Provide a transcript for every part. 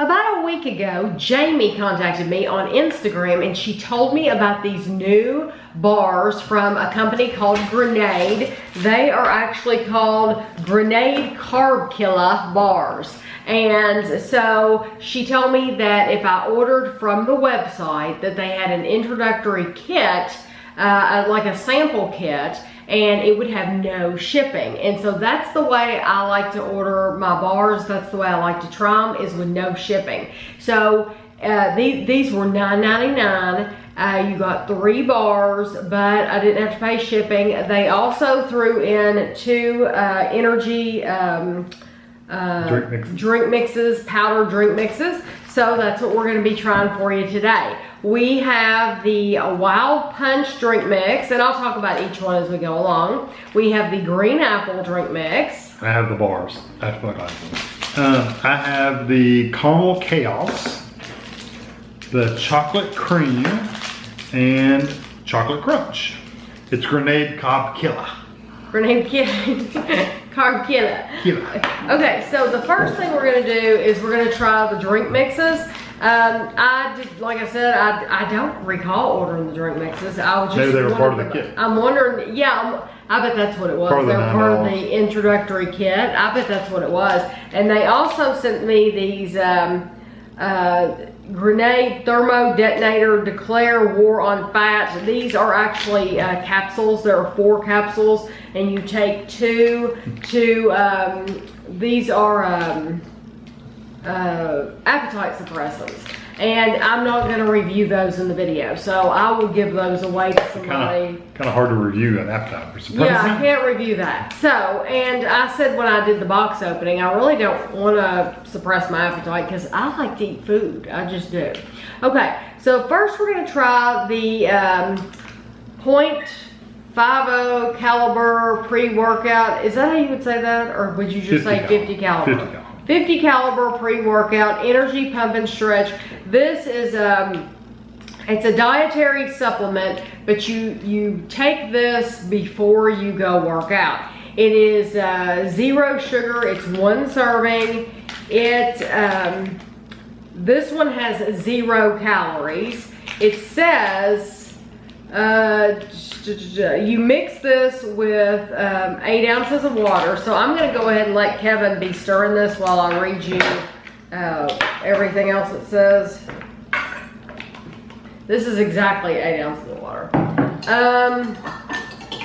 About a week ago, Jamie contacted me on Instagram and she told me about these new bars from a company called Grenade. They are actually called Grenade Carb Killa bars. And so she told me that if I ordered from the website that they had an introductory kit, like a sample kit, and it would have no shipping. And so that's the way I like to order my bars. That's the way I like to try them, is with no shipping. So these were $9.99. You got 3 bars, but I didn't have to pay shipping. They also threw in 2 energy drink mixes, powder drink mixes. So that's what we're gonna be trying for you today. We have the Wild Punch drink mix, and I'll talk about each one as we go along. We have the Green Apple drink mix. I have the bars. That's what I have. I have the Caramel Chaos, the Chocolate Cream, and Chocolate Crunch. It's Grenade Carb Killa. Grenade Killa. Carb Killa. Okay, so the first thing we're gonna do is we're gonna try the drink mixes. Like I said, I don't recall ordering the drink mixes. I was just maybe they were part of the kit. I'm wondering, yeah, I bet that's what it was. They were part of the introductory kit. I bet that's what it was. And they also sent me these Grenade Thermo Detonator Declare War on Fat. These are actually capsules. There are 4 capsules, and you take 2 these are appetite suppressants. And I'm not going to review those in the video, so I will give those away to somebody. Kind of hard to review an appetite suppressant. Yeah, I can't review that. So, and I said when I did the box opening, I really don't want to suppress my appetite because I like to eat food. I just do. Okay, so first we're going to try the .50 caliber pre-workout. Is that how you would say that? Or would you just say 50 caliber? 50 caliber. 50 caliber pre-workout energy pump and stretch. This is it's a dietary supplement, but you take this before you go work out. It is 0 sugar. It's 1 serving. This one has 0 calories. It says you mix this with 8 ounces of water. So I'm going to go ahead and let Kevin be stirring this while I read you everything else it says. This is exactly 8 ounces of water.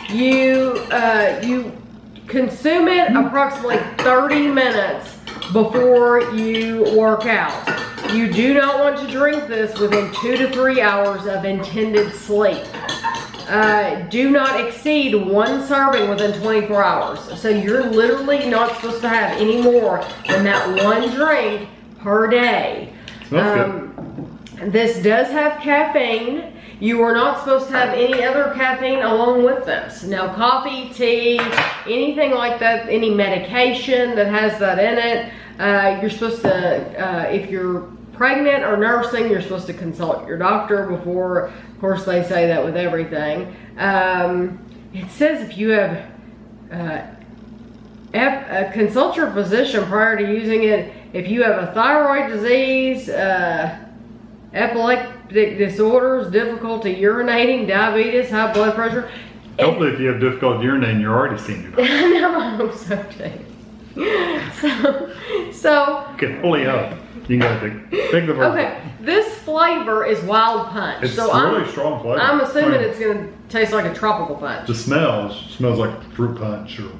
You consume it approximately 30 minutes before you work out. You do not want to drink this within 2 to 3 hours of intended sleep. Do not exceed 1 serving within 24 hours. So you're literally not supposed to have any more than that 1 drink per day. This does have caffeine. You are not supposed to have any other caffeine along with this. Now, coffee, tea, anything like that, any medication that has that in it, you're supposed to, if you're pregnant or nursing, you're supposed to consult your doctor before. Of course, they say that with everything. It says if you have consult your physician prior to using it. If you have a thyroid disease, epileptic disorders, difficulty urinating, diabetes, high blood pressure. Hopefully, if you have difficulty urinating, you're already seeing your doctor. I know, I hope so too. So you can only hope. You got to take the first. Okay, this flavor is Wild Punch. It's really strong flavor. I'm assuming it's going to taste like a tropical punch. The smells like fruit punch. Or...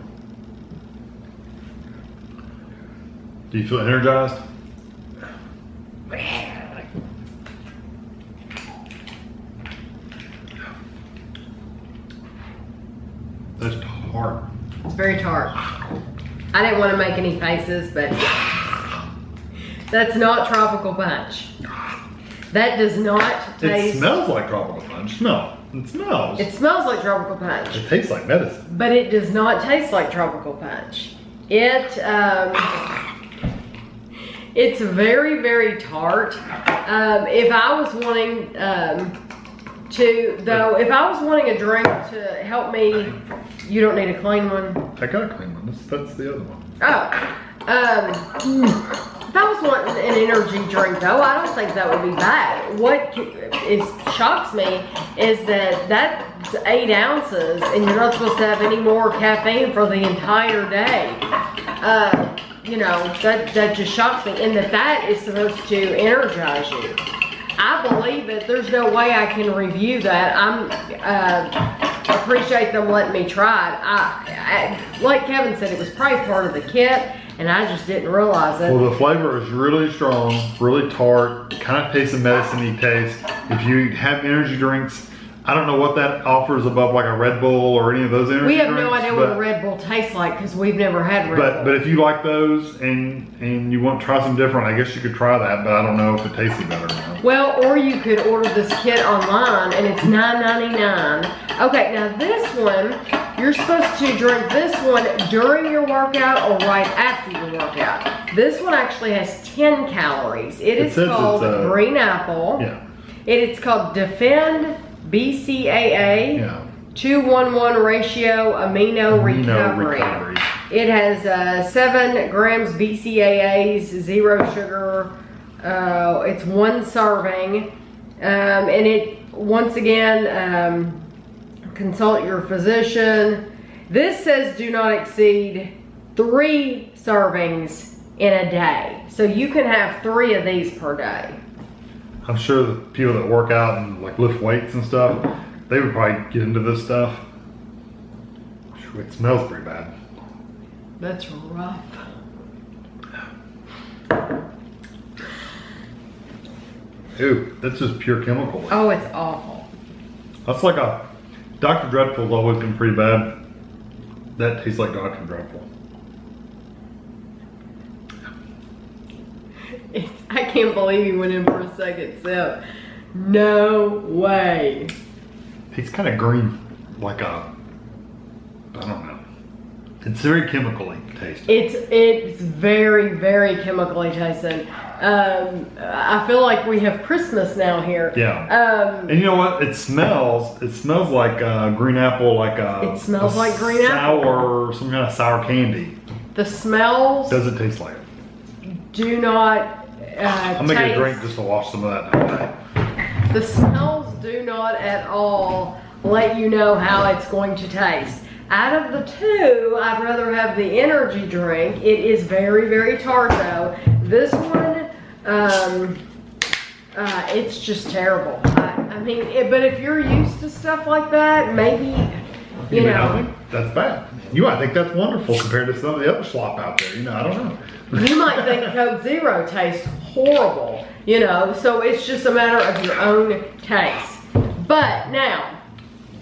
Do you feel energized? That's tart. It's very tart. I didn't want to make any faces, but that's not tropical punch. That does not taste... It smells like tropical punch. No, it smells. It smells like tropical punch. It tastes like medicine. But it does not taste like tropical punch. It's very, very tart. If I was wanting if I was wanting a drink to help me, you don't need a clean one. I got a clean one. That's the other one. Oh, If I was wanting an energy drink though, I don't think that would be bad. What shocks me is that that's 8 ounces and you're not supposed to have any more caffeine for the entire day. You know, that just shocks me, and that is supposed to energize you. I believe it. There's no way I can review that. Appreciate them letting me try it. Like Kevin said, it was probably part of the kit, and I just didn't realize it. Well, the flavor is really strong, really tart, kind of tastes of medicine-y taste. If you have energy drinks, I don't know what that offers above like a Red Bull or any of those energy drinks. We have no idea what a Red Bull tastes like because we've never had Red Bull. But if you like those and you want to try some different, I guess you could try that, but I don't know if it tastes any better or not. Well, or you could order this kit online and it's $9.99. Okay, now this one, you're supposed to drink this one during your workout or right after your workout. This one actually has 10 calories. It is called Green Apple. Yeah. It's called Defend BCAA 2:1:1 ratio amino recovery. It has 7 grams BCAAs, 0 sugar. It's 1 serving, and it once again consult your physician. This says do not exceed 3 servings in a day, so you can have 3 of these per day. I'm sure the people that work out and like lift weights and stuff, they would probably get into this stuff. It smells pretty bad. That's rough. Ew, that's just pure chemical. Oh, it's awful. That's like a Dr. Dreadful's always been pretty bad. That tastes like Dr. Dreadful. I can't believe he went in for a second sip. No way. It's kind of green, like a, I don't know. It's very chemically tasting. It's very, very chemically tasting. I feel like we have Christmas now here. Yeah. And you know what? It smells like green apple, like a. It smells like green apple. Some kind of sour candy. The smells. Does it taste like it? Do not. I'm making a drink just to wash some of that down. The smells do not at all let you know how it's going to taste. Out of the 2, I'd rather have the energy drink. It is very, very tart though. This one, it's just terrible. I mean, but if you're used to stuff like that, maybe, you know. I think that's bad. You might think that's wonderful compared to some of the other slop out there. You know, I don't know. You might think Coke Zero tastes horrible, you know, so it's just a matter of your own taste. But now,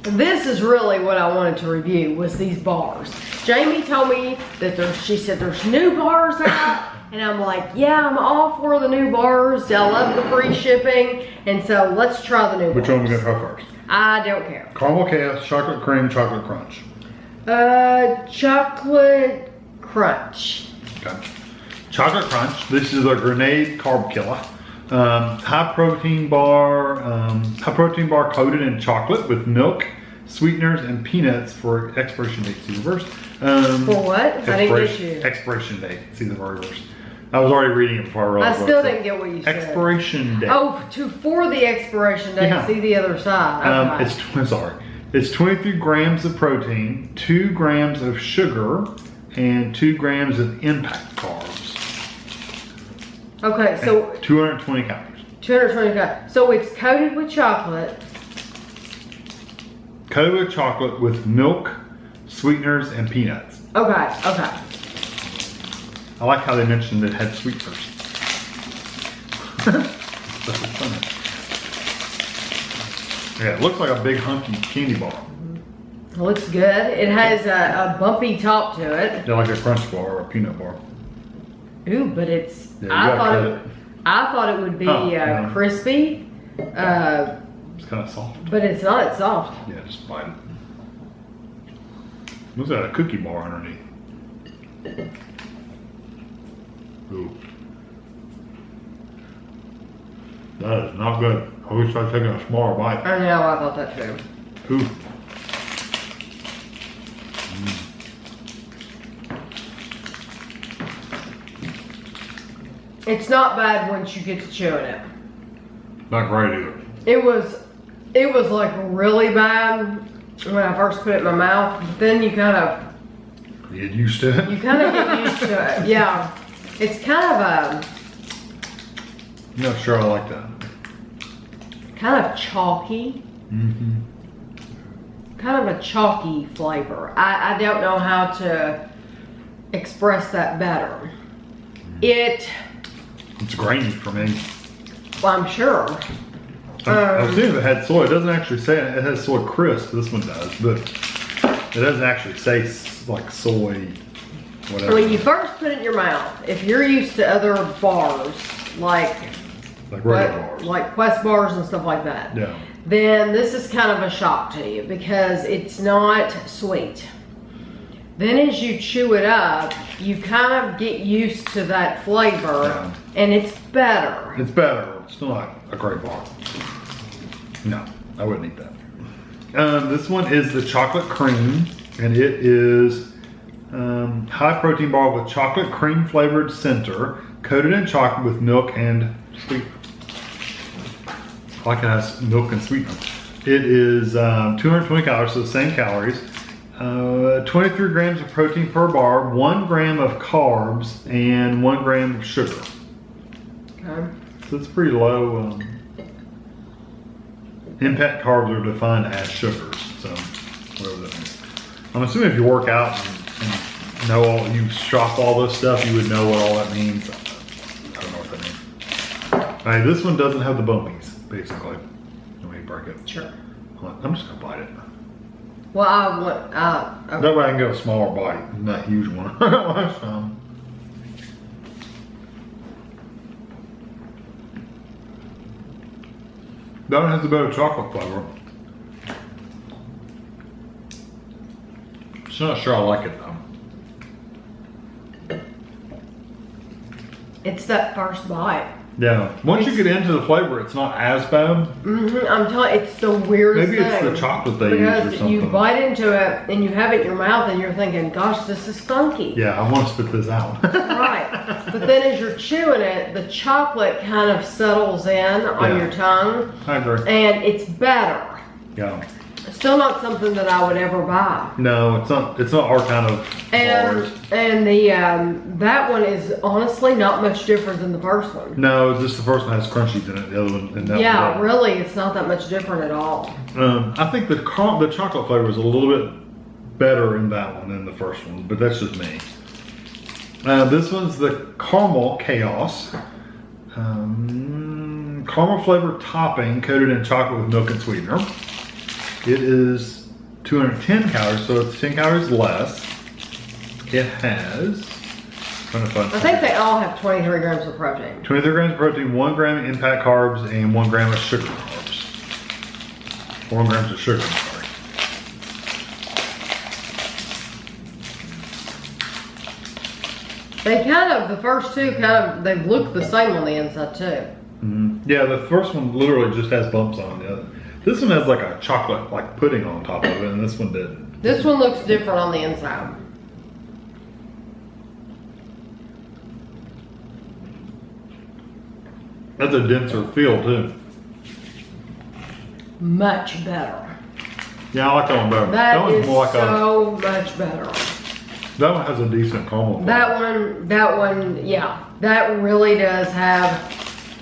this is really what I wanted to review, was these bars. Jamie told me that she said there's new bars out, and I'm like, yeah, I'm all for the new bars. I love the free shipping, and so let's try the new bars. Which one are we going to try first? I don't care. Caramel chaos, chocolate cream, chocolate crunch. Chocolate crunch. Okay. Chocolate crunch. This is a Grenade Carb Killa. High protein bar coated in chocolate with milk, sweeteners, and peanuts for expiration date. See the reverse. For what? I didn't get you. Expiration date. See the reverse. I was already reading it before I realized. I still didn't get what you said. Expiration date. Oh, for the expiration date. Yeah. See the other side. Okay. It's 23 grams of protein, 2 grams of sugar, and 2 grams of impact carbs. Okay, so 220 calories. 220 calories. So it's coated with chocolate. Coated with chocolate with milk, sweeteners, and peanuts. Okay, okay. I like how they mentioned it had sweeteners. That's funny. Yeah, it looks like a big hunky candy bar. It looks good. It has a bumpy top to it. Yeah, like a crunch bar or a peanut bar. Ooh, but it's. Yeah, I thought it would be crispy. It's kind of soft. But it's not. It's soft. Yeah, just bite it. Looks like a cookie bar underneath. Ooh. That is not good. I wish I'd taken a smaller bite. I know, I thought that too. Ooh. It's not bad once you get to chewing it. Not great either. It was like really bad when I first put it in my mouth. But then you kind of get used to it. You kind of get used to it. Yeah, it's kind of a. I'm not sure I like that. Kind of chalky. Mm-hmm. Kind of a chalky flavor. I don't know how to express that better. It's grainy for me. Well, I'm sure. I was thinking if it had soy. It doesn't actually say it has soy crisp. This one does, but it doesn't actually say like soy, whatever. When you first put it in your mouth, if you're used to other bars, like regular bars, like Quest bars and stuff like that, yeah, then this is kind of a shock to you because it's not sweet. Then as you chew it up, you kind of get used to that flavor, and it's better. It's better. It's not a great bar. No, I wouldn't eat that. This one is the chocolate cream, and it is high protein bar with chocolate cream flavored center, coated in chocolate with milk and sweet. I like it has milk and sweetener. It is 220 calories, so the same calories. 23 grams of protein per bar, 1 gram of carbs, and 1 gram of sugar. Okay. So it's pretty low. Impact carbs are defined as sugars, so whatever that means. I'm assuming if you work out and know all, you shop all this stuff, you would know what all that means. I don't know what that means. All right, this one doesn't have the bumpies, basically. Let me break it. Sure. I'm just gonna bite it. Well, I want. Okay. That way I can get a smaller bite, not a huge one. Last time. That one has a better chocolate flavor. Just not sure I like it though. It's that first bite. Yeah. Once you get into the flavor, it's not as bad. Mm-hmm. I'm telling you, it's the weirdest Maybe thing. it's the chocolate they use or Because something. you bite into it and you have it in your mouth and you're thinking, gosh, this is funky. Yeah, I want to spit this out. Right. But then as you're chewing it, the chocolate kind of settles in on your tongue. I agree. And it's better. Yeah. It's still not something that I would ever buy. No, it's not. It's not our kind of bars. And the that one is honestly not much different than the first one. No, it's just the first one has crunchies in it. The other one, and that Yeah, one really, it's not that much different at all. I think the chocolate flavor is a little bit better in that one than the first one, but that's just me. This one's the caramel chaos. Caramel flavored topping coated in chocolate with milk and sweetener. It is 210 calories, so it's 10 calories less. It has, I think they all have 23 grams of protein. 23 grams of protein, 1 gram of impact carbs, and 1 gram of sugar carbs. 4 grams of sugar, I'm sorry. They kind of, the first two they look the same on the inside too. Mm-hmm. Yeah, the first one literally just has bumps on it. This one has like a chocolate like pudding on top of it, and this one didn't. This one looks different on the inside. That's a denser feel too. Much better. Yeah, I like that one better. That one's is more like so much better. That one has a decent caramel flavor. That one, yeah. That really does have,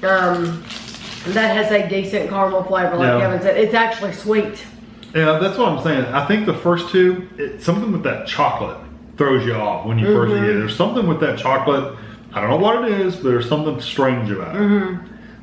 that has a decent caramel flavor, like Kevin said. It's actually sweet. Yeah, that's what I'm saying. I think the first two, something with that chocolate throws you off when you first eat it. There's something with that chocolate. I don't know what it is, but there's something strange about it.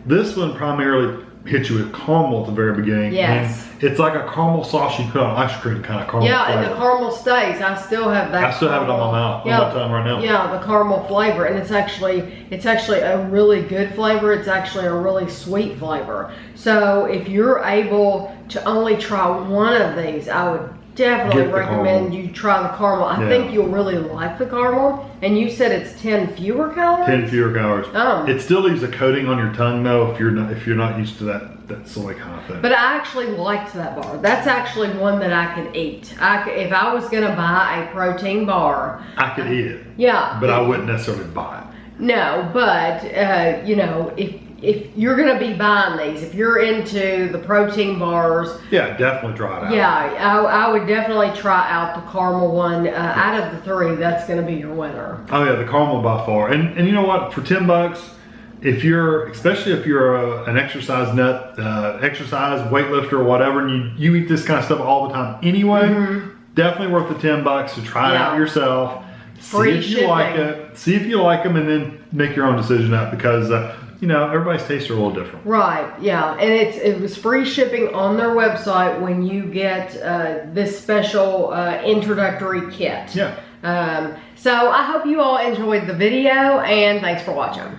This one primarily hits you with caramel at the very beginning. Yes. And it's like a caramel sauce you put on ice cream kind of caramel Yeah, flavor. and the caramel stays. I still have that. I still have it on my mouth all the time right now. Yeah, the caramel flavor, and it's actually a really good flavor. It's actually a really sweet flavor. So if you're able to only try one of these, I would definitely recommend you try the caramel. I think you'll really like the caramel. And you said it's 10 fewer calories? 10 fewer calories. Oh. It still leaves a coating on your tongue though if you're not used to that soy kind of thing. But I actually liked that bar. That's actually one that I could eat. If I was gonna buy a protein bar, I could eat it. Yeah. But I wouldn't necessarily buy it. No, but you know, if you're gonna be buying these, if you're into the protein bars, yeah, definitely try it out. Yeah, I would definitely try out the caramel one. Out of the three, that's gonna be your winner. Oh yeah, the caramel by far. And you know what? For $10, especially if you're an exercise nut, exercise weightlifter or whatever, and you eat this kind of stuff all the time anyway, definitely worth the $10 to try it out yourself. Free see if shipping. you like it. See if you like them, and then make your own decision up, because you know, everybody's tastes are a little different. Right, yeah, and it was free shipping on their website when you get this special introductory kit. Yeah. So I hope you all enjoyed the video, and thanks for watching.